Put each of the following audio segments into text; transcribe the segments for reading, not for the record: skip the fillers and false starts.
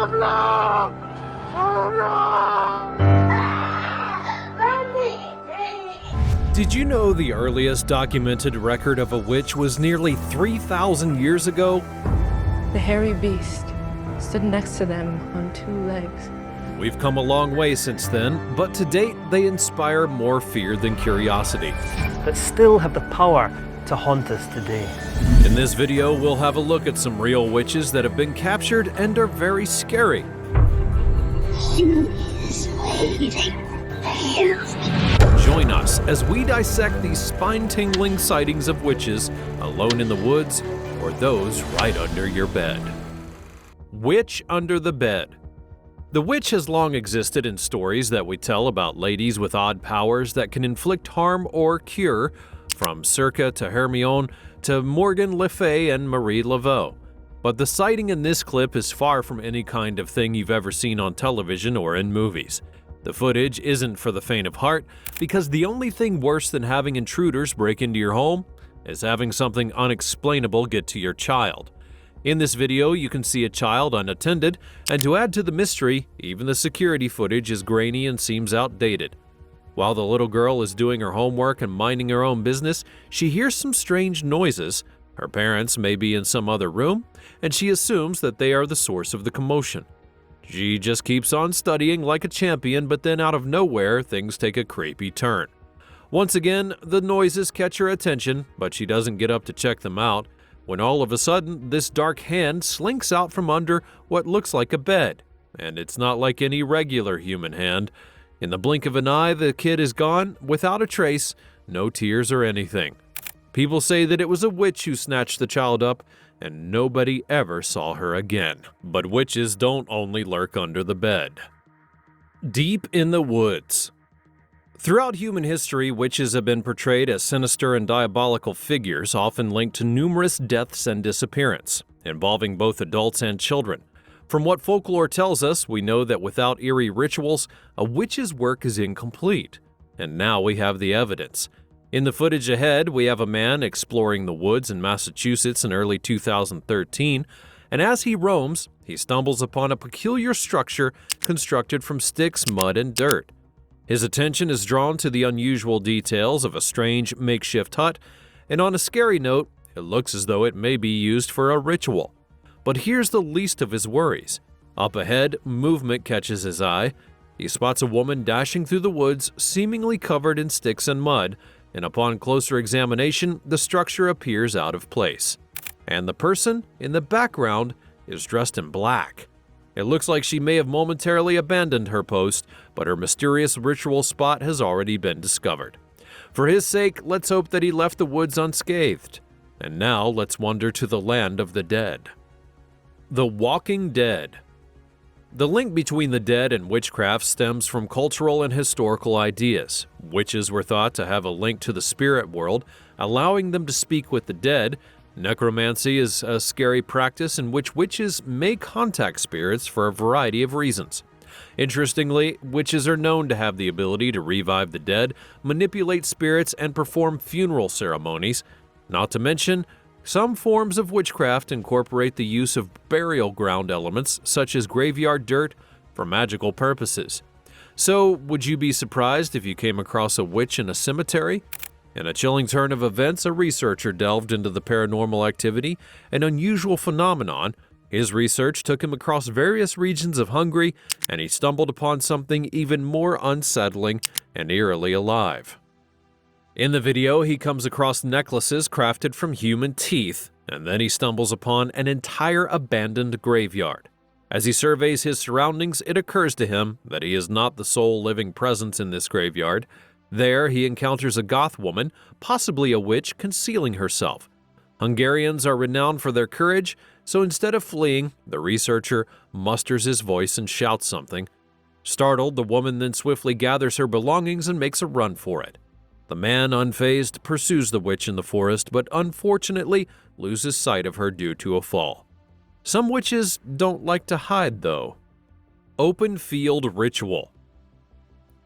Did you know the earliest documented record of a witch was nearly 3,000 years ago? The hairy beast stood next to them on 2 legs. We've come a long way since then, but to date they inspire more fear than curiosity. But still have the power to haunt us today. In this video, we'll have a look at some real witches that have been captured and are very scary. Join us as we dissect these spine-tingling sightings of witches alone in the woods or those right under your bed. Witch under the bed. The witch has long existed in stories that we tell about ladies with odd powers that can inflict harm or cure, from Circe to Hermione to Morgan Le Fay and Marie Laveau. But the sighting in this clip is far from any kind of thing you've ever seen on television or in movies. The footage isn't for the faint of heart, because the only thing worse than having intruders break into your home is having something unexplainable get to your child. In this video, you can see a child unattended, and to add to the mystery, even the security footage is grainy and seems outdated. While the little girl is doing her homework and minding her own business, she hears some strange noises. Her parents may be in some other room, and she assumes that they are the source of the commotion. She just keeps on studying like a champion, but then out of nowhere, things take a creepy turn. Once again, the noises catch her attention, but she doesn't get up to check them out, when all of a sudden, this dark hand slinks out from under what looks like a bed. And it's not like any regular human hand. In the blink of an eye, the kid is gone, without a trace, no tears or anything. People say that it was a witch who snatched the child up, and nobody ever saw her again. But witches don't only lurk under the bed. Deep in the woods. Throughout human history, witches have been portrayed as sinister and diabolical figures, often linked to numerous deaths and disappearance, involving both adults and children. From what folklore tells us, we know that without eerie rituals, a witch's work is incomplete. And now we have the evidence. In the footage ahead, we have a man exploring the woods in Massachusetts in early 2013, and as he roams, he stumbles upon a peculiar structure constructed from sticks, mud, and dirt. His attention is drawn to the unusual details of a strange makeshift hut, and on a scary note, it looks as though it may be used for a ritual. But here's the least of his worries. Up ahead, movement catches his eye. He spots a woman dashing through the woods, seemingly covered in sticks and mud, and upon closer examination, the structure appears out of place. And the person in the background is dressed in black. It looks like she may have momentarily abandoned her post, but her mysterious ritual spot has already been discovered. For his sake, let's hope that he left the woods unscathed. And now let's wander to the land of the dead. The Walking Dead. The link between the dead and witchcraft stems from cultural and historical ideas. Witches were thought to have a link to the spirit world, allowing them to speak with the dead. Necromancy is a scary practice in which witches may contact spirits for a variety of reasons. Interestingly, witches are known to have the ability to revive the dead, manipulate spirits, and perform funeral ceremonies. Not to mention, some forms of witchcraft incorporate the use of burial ground elements, such as graveyard dirt, for magical purposes. So, would you be surprised if you came across a witch in a cemetery? In a chilling turn of events, a researcher delved into the paranormal activity, an unusual phenomenon. His research took him across various regions of Hungary, and he stumbled upon something even more unsettling and eerily alive. In the video, he comes across necklaces crafted from human teeth, and then he stumbles upon an entire abandoned graveyard. As he surveys his surroundings, it occurs to him that he is not the sole living presence in this graveyard. There, he encounters a goth woman, possibly a witch, concealing herself. Hungarians are renowned for their courage, so instead of fleeing, the researcher musters his voice and shouts something. Startled, the woman then swiftly gathers her belongings and makes a run for it. The man, unfazed, pursues the witch in the forest, but unfortunately loses sight of her due to a fall. Some witches don't like to hide, though. Open field ritual.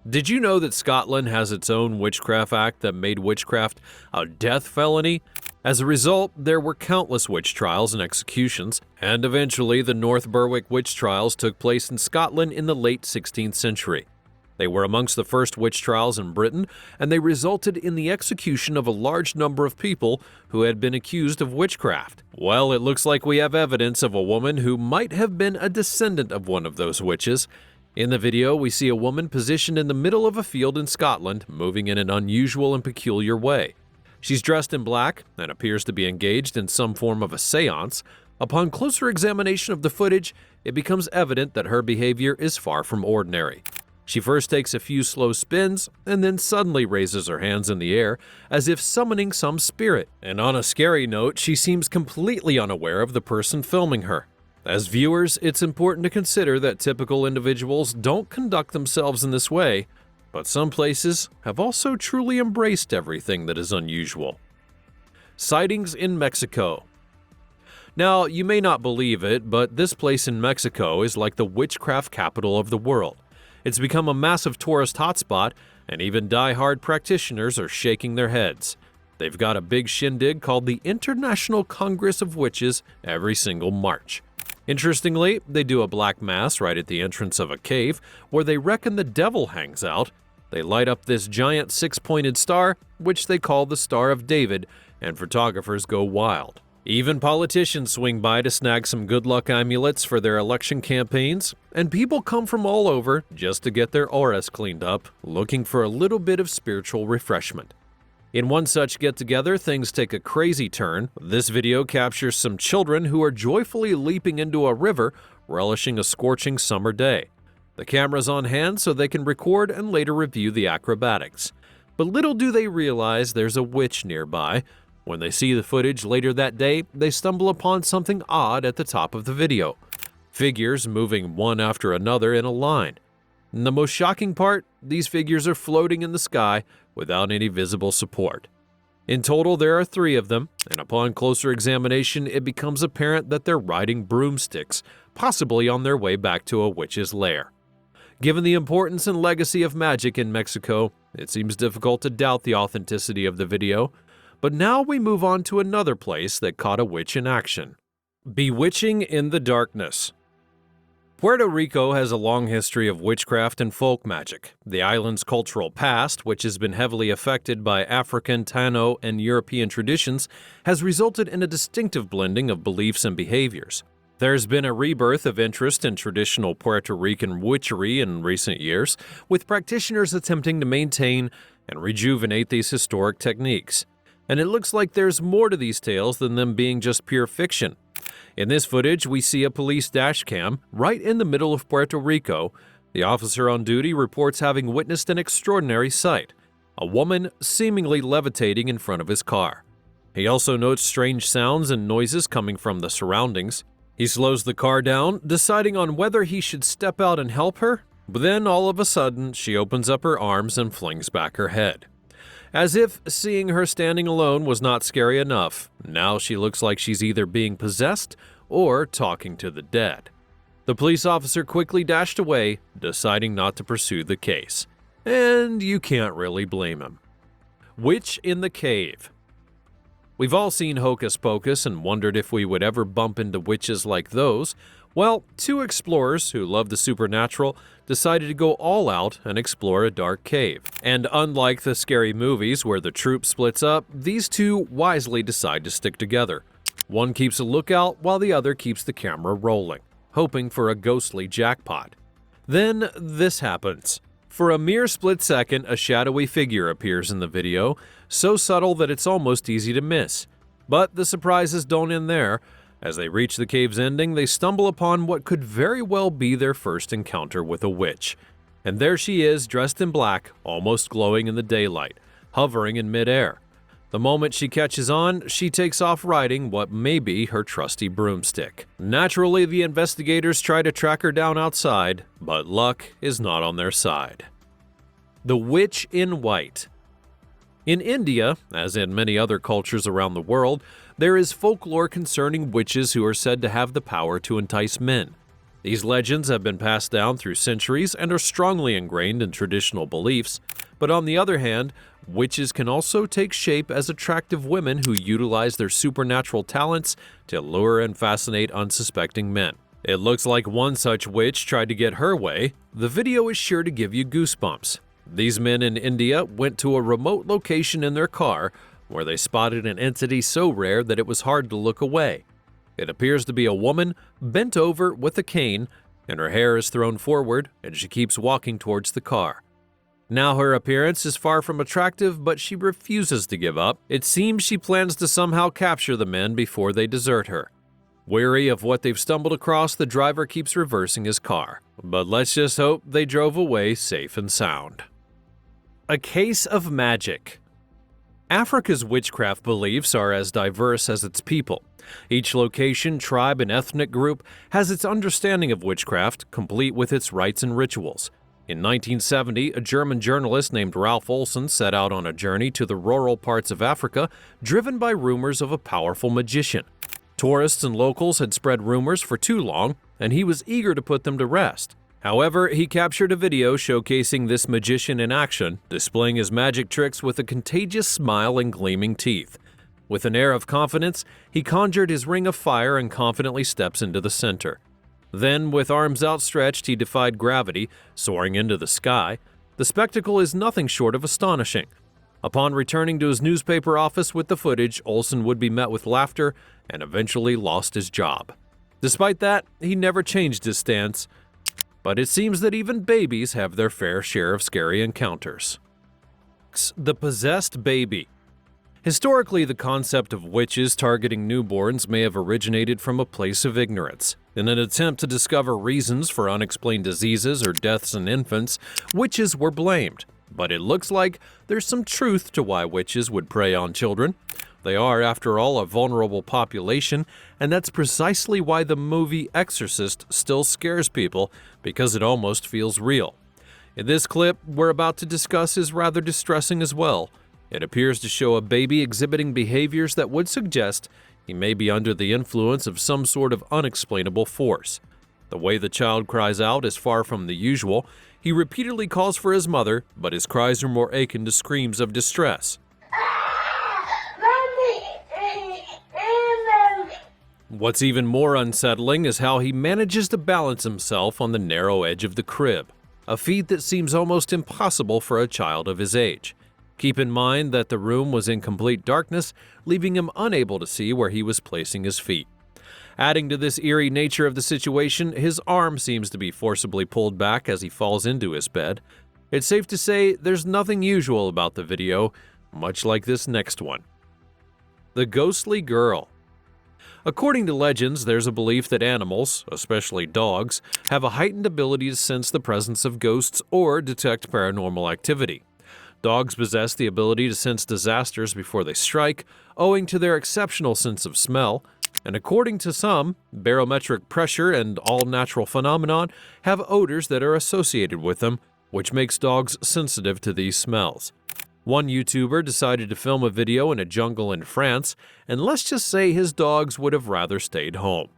Did you know that Scotland has its own witchcraft act that made witchcraft a death felony? As a result, there were countless witch trials and executions, and eventually the North Berwick witch trials took place in Scotland in the late 16th century. They were amongst the first witch trials in Britain, and they resulted in the execution of a large number of people who had been accused of witchcraft. Well, it looks like we have evidence of a woman who might have been a descendant of one of those witches. In the video, we see a woman positioned in the middle of a field in Scotland, moving in an unusual and peculiar way. She's dressed in black and appears to be engaged in some form of a seance. Upon closer examination of the footage, it becomes evident that her behavior is far from ordinary. She first takes a few slow spins and then suddenly raises her hands in the air as if summoning some spirit. And on a scary note, she seems completely unaware of the person filming her. As viewers, it's important to consider that typical individuals don't conduct themselves in this way, but some places have also truly embraced everything that is unusual. Sightings in Mexico. Now, you may not believe it, but this place in Mexico is like the witchcraft capital of the world. It's become a massive tourist hotspot, and even die-hard practitioners are shaking their heads. They've got a big shindig called the International Congress of Witches every single March. Interestingly, they do a black mass right at the entrance of a cave where they reckon the devil hangs out. They light up this giant six-pointed star, which they call the Star of David, and photographers go wild. Even politicians swing by to snag some good luck amulets for their election campaigns, and people come from all over just to get their auras cleaned up, looking for a little bit of spiritual refreshment. In one such get-together, things take a crazy turn. This video captures some children who are joyfully leaping into a river, relishing a scorching summer day. The camera's on hand so they can record and later review the acrobatics. But little do they realize there's a witch nearby. When they see the footage later that day, they stumble upon something odd at the top of the video. Figures moving one after another in a line. And the most shocking part, these figures are floating in the sky without any visible support. In total, there are 3 of them, and upon closer examination, it becomes apparent that they're riding broomsticks, possibly on their way back to a witch's lair. Given the importance and legacy of magic in Mexico, it seems difficult to doubt the authenticity of the video. But now we move on to another place that caught a witch in action. Bewitching in the darkness. Puerto Rico has a long history of witchcraft and folk magic. The island's cultural past, which has been heavily affected by African, Tano, and European traditions, has resulted in a distinctive blending of beliefs and behaviors. There's been a rebirth of interest in traditional Puerto Rican witchery in recent years, with practitioners attempting to maintain and rejuvenate these historic techniques. And it looks like there's more to these tales than them being just pure fiction. In this footage, we see a police dash cam right in the middle of Puerto Rico. The officer on duty reports having witnessed an extraordinary sight, a woman seemingly levitating in front of his car. He also notes strange sounds and noises coming from the surroundings. He slows the car down, deciding on whether he should step out and help her, but then all of a sudden, she opens up her arms and flings back her head. As if seeing her standing alone was not scary enough, now she looks like she's either being possessed or talking to the dead. The police officer quickly dashed away, deciding not to pursue the case. And you can't really blame him. Witch in the Cave. We've all seen Hocus Pocus and wondered if we would ever bump into witches like those. Well, 2 explorers who love the supernatural decided to go all out and explore a dark cave. And unlike the scary movies where the troop splits up, these 2 wisely decide to stick together. One keeps a lookout while the other keeps the camera rolling, hoping for a ghostly jackpot. Then this happens. For a mere split second, a shadowy figure appears in the video, so subtle that it's almost easy to miss. But the surprises don't end there. As they reach the cave's ending, they stumble upon what could very well be their first encounter with a witch. And there she is, dressed in black, almost glowing in the daylight, hovering in midair. The moment she catches on, she takes off riding what may be her trusty broomstick. Naturally, the investigators try to track her down outside, but luck is not on their side. The Witch in White. In India, as in many other cultures around the world, there is folklore concerning witches who are said to have the power to entice men. These legends have been passed down through centuries and are strongly ingrained in traditional beliefs, But on the other hand, witches can also take shape as attractive women who utilize their supernatural talents to lure and fascinate unsuspecting men. It looks like one such witch tried to get her way. The video is sure to give you goosebumps. These men in India went to a remote location in their car where they spotted an entity so rare that it was hard to look away. It appears to be a woman bent over with a cane, and her hair is thrown forward, and she keeps walking towards the car. Now her appearance is far from attractive, but she refuses to give up. It seems she plans to somehow capture the men before they desert her. Wary of what they've stumbled across, the driver keeps reversing his car. But let's just hope they drove away safe and sound. A case of magic. Africa's witchcraft beliefs are as diverse as its people. Each location, tribe, and ethnic group has its understanding of witchcraft, complete with its rites and rituals. In 1970, a German journalist named Ralph Olsen set out on a journey to the rural parts of Africa, driven by rumors of a powerful magician. Tourists and locals had spread rumors for too long, and he was eager to put them to rest. However, he captured a video showcasing this magician in action, displaying his magic tricks with a contagious smile and gleaming teeth. With an air of confidence, he conjured his ring of fire and confidently steps into the center. Then, with arms outstretched, he defied gravity, soaring into the sky. The spectacle is nothing short of astonishing. Upon returning to his newspaper office with the footage, Olsen would be met with laughter and eventually lost his job. Despite that, he never changed his stance. But it seems that even babies have their fair share of scary encounters. The possessed baby. Historically, the concept of witches targeting newborns may have originated from a place of ignorance. In an attempt to discover reasons for unexplained diseases or deaths in infants, witches were blamed. But it looks like there's some truth to why witches would prey on children. They are, after all, a vulnerable population, and that's precisely why the movie Exorcist still scares people, because it almost feels real. In this clip we're about to discuss is rather distressing as well. It appears to show a baby exhibiting behaviors that would suggest he may be under the influence of some sort of unexplainable force. The way the child cries out is far from the usual. He repeatedly calls for his mother, but his cries are more akin to screams of distress. What's even more unsettling is how he manages to balance himself on the narrow edge of the crib, a feat that seems almost impossible for a child of his age. Keep in mind that the room was in complete darkness, leaving him unable to see where he was placing his feet. Adding to this eerie nature of the situation, his arm seems to be forcibly pulled back as he falls into his bed. It's safe to say there's nothing usual about the video, much like this next one. The ghostly girl. According to legends, there's a belief that animals, especially dogs, have a heightened ability to sense the presence of ghosts or detect paranormal activity. Dogs possess the ability to sense disasters before they strike, owing to their exceptional sense of smell, and according to some, barometric pressure and all natural phenomenon have odors that are associated with them, which makes dogs sensitive to these smells. One YouTuber decided to film a video in a jungle in France, and let's just say his dogs would have rather stayed home.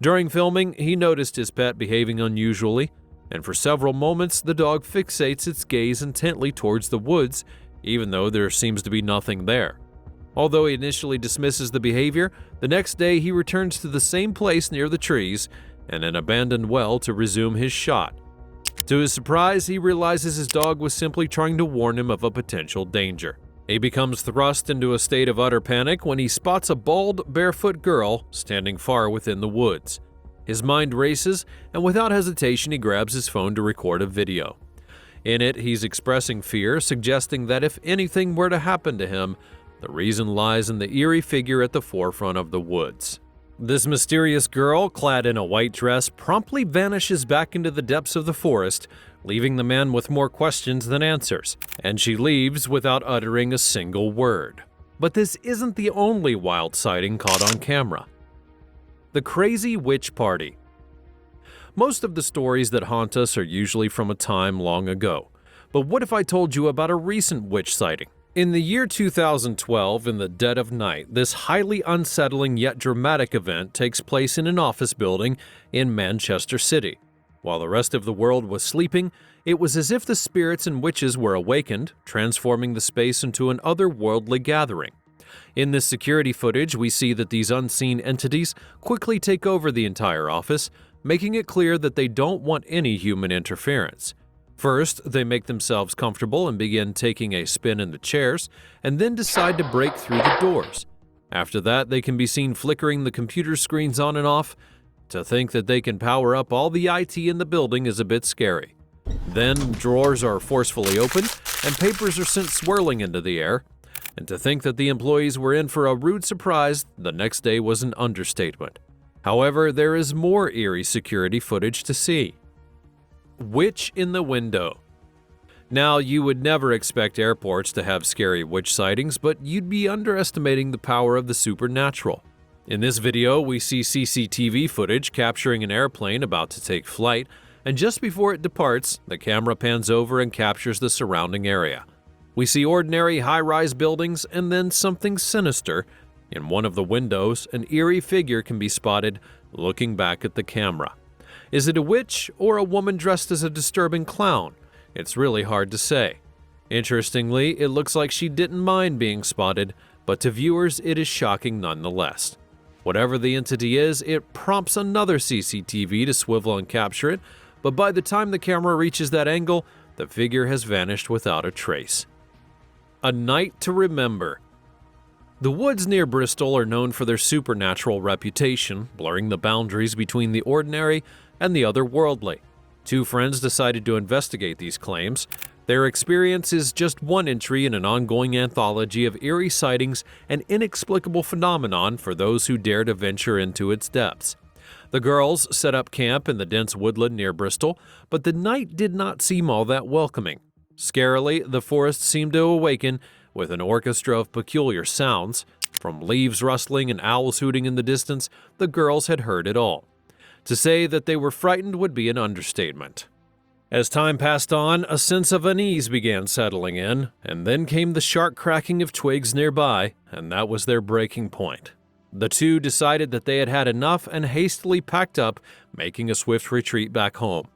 During filming, he noticed his pet behaving unusually, and for several moments the dog fixates its gaze intently towards the woods, even though there seems to be nothing there. Although he initially dismisses the behavior, the next day he returns to the same place near the trees and an abandoned well to resume his shot. To his surprise, he realizes his dog was simply trying to warn him of a potential danger. He becomes thrust into a state of utter panic when he spots a bald, barefoot girl standing far within the woods. His mind races, and without hesitation he grabs his phone to record a video. In it, he's expressing fear, suggesting that if anything were to happen to him, the reason lies in the eerie figure at the forefront of the woods. This mysterious girl, clad in a white dress, promptly vanishes back into the depths of the forest, leaving the man with more questions than answers, and she leaves without uttering a single word. But this isn't the only wild sighting caught on camera. The crazy witch party. Most of the stories that haunt us are usually from a time long ago. But what if I told you about a recent witch sighting? In the year 2012, in the dead of night, this highly unsettling yet dramatic event takes place in an office building in Manchester City. While the rest of the world was sleeping, it was as if the spirits and witches were awakened, transforming the space into an otherworldly gathering. In this security footage, we see that these unseen entities quickly take over the entire office, making it clear that they don't want any human interference. First, they make themselves comfortable and begin taking a spin in the chairs, and then decide to break through the doors. After that, they can be seen flickering the computer screens on and off. To think that they can power up all the IT in the building is a bit scary. Then, drawers are forcefully opened, and papers are sent swirling into the air. And to think that the employees were in for a rude surprise the next day was an understatement. However, there is more eerie security footage to see. Witch in the window. Now, you would never expect airports to have scary witch sightings, but you'd be underestimating the power of the supernatural. In this video, we see CCTV footage capturing an airplane about to take flight, and just before it departs, the camera pans over and captures the surrounding area. We see ordinary high-rise buildings and then something sinister. In one of the windows, an eerie figure can be spotted looking back at the camera. Is it a witch or a woman dressed as a disturbing clown? It's really hard to say. Interestingly, it looks like she didn't mind being spotted, but to viewers it is shocking nonetheless. Whatever the entity is, it prompts another CCTV to swivel and capture it, but by the time the camera reaches that angle, the figure has vanished without a trace. A night to remember. The woods near Bristol are known for their supernatural reputation, blurring the boundaries between the ordinary and the otherworldly. Two friends decided to investigate these claims. Their experience is just one entry in an ongoing anthology of eerie sightings and inexplicable phenomenon for those who dare to venture into its depths. The girls set up camp in the dense woodland near Bristol, but the night did not seem all that welcoming. Scarily, the forest seemed to awaken with an orchestra of peculiar sounds. From leaves rustling and owls hooting in the distance, the girls had heard it all. To say that they were frightened would be an understatement. As time passed on, a sense of unease began settling in, and then came the sharp cracking of twigs nearby, and that was their breaking point. The two decided that they had had enough and hastily packed up, making a swift retreat back home.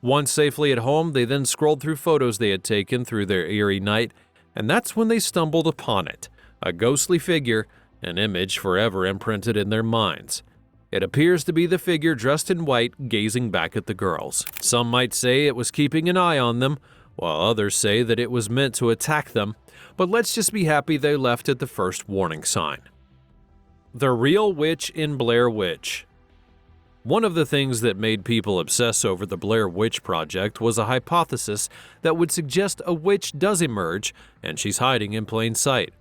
Once safely at home, they then scrolled through photos they had taken through their eerie night, and that's when they stumbled upon it, a ghostly figure, an image forever imprinted in their minds. It appears to be the figure dressed in white gazing back at the girls. Some might say it was keeping an eye on them, while others say that it was meant to attack them, but let's just be happy they left at the first warning sign. The Real Witch in Blair Witch. One of the things that made people obsess over the Blair Witch Project was a hypothesis that would suggest a witch does emerge and she's hiding in plain sight.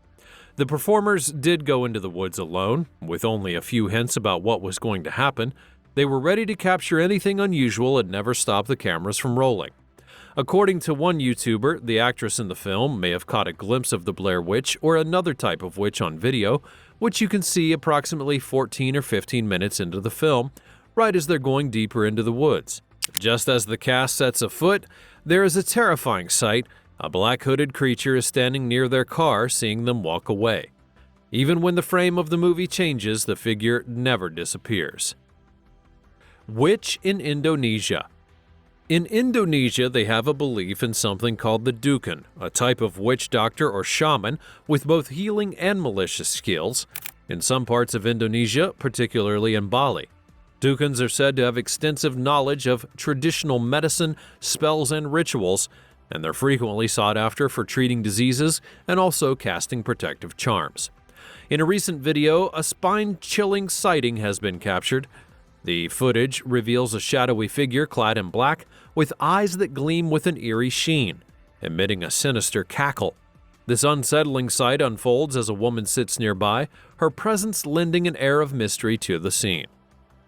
The performers did go into the woods alone, with only a few hints about what was going to happen. They were ready to capture anything unusual and never stop the cameras from rolling. According to one YouTuber, the actress in the film may have caught a glimpse of the Blair Witch or another type of witch on video, which you can see approximately 14 or 15 minutes into the film, right as they're going deeper into the woods. Just as the cast sets afoot, there is a terrifying sight. A black hooded creature is standing near their car, seeing them walk away. Even when the frame of the movie changes, the figure never disappears. Witch in Indonesia. In Indonesia, they have a belief in something called the dukun, a type of witch doctor or shaman with both healing and malicious skills. In some parts of Indonesia, particularly in Bali, dukuns are said to have extensive knowledge of traditional medicine, spells, and rituals, and they're frequently sought after for treating diseases and also casting protective charms. In a recent video, a spine-chilling sighting has been captured. The footage reveals a shadowy figure clad in black with eyes that gleam with an eerie sheen, emitting a sinister cackle. This unsettling sight unfolds as a woman sits nearby, her presence lending an air of mystery to the scene.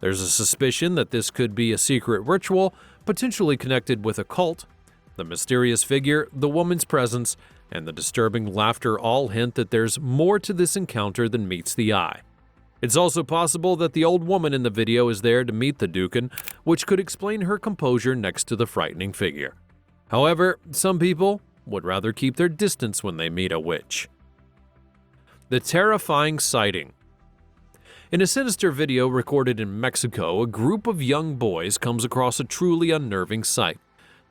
There's a suspicion that this could be a secret ritual, potentially connected with a cult. The mysterious figure, the woman's presence, and the disturbing laughter all hint that there's more to this encounter than meets the eye. It's also possible that the old woman in the video is there to meet the dukun, which could explain her composure next to the frightening figure. However, some people would rather keep their distance when they meet a witch. The terrifying sighting. In a sinister video recorded in Mexico, a group of young boys comes across a truly unnerving sight.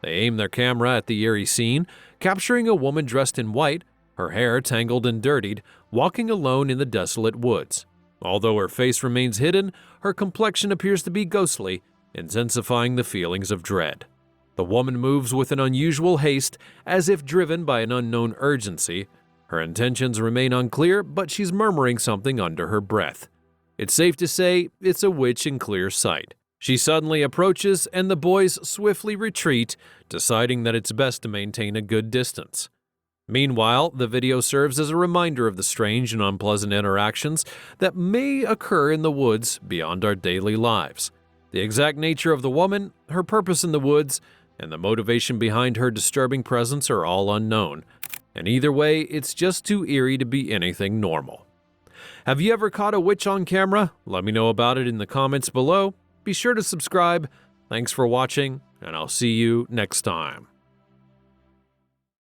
They aim their camera at the eerie scene, capturing a woman dressed in white, her hair tangled and dirtied, walking alone in the desolate woods. Although her face remains hidden, her complexion appears to be ghostly, intensifying the feelings of dread. The woman moves with an unusual haste, as if driven by an unknown urgency. Her intentions remain unclear, but she's murmuring something under her breath. It's safe to say it's a witch in clear sight. She suddenly approaches, and the boys swiftly retreat, deciding that it's best to maintain a good distance. Meanwhile, the video serves as a reminder of the strange and unpleasant interactions that may occur in the woods beyond our daily lives. The exact nature of the woman, her purpose in the woods, and the motivation behind her disturbing presence are all unknown. And either way, it's just too eerie to be anything normal. Have you ever caught a witch on camera? Let me know about it in the comments below. Be sure to subscribe. Thanks for watching, and I'll see you next time.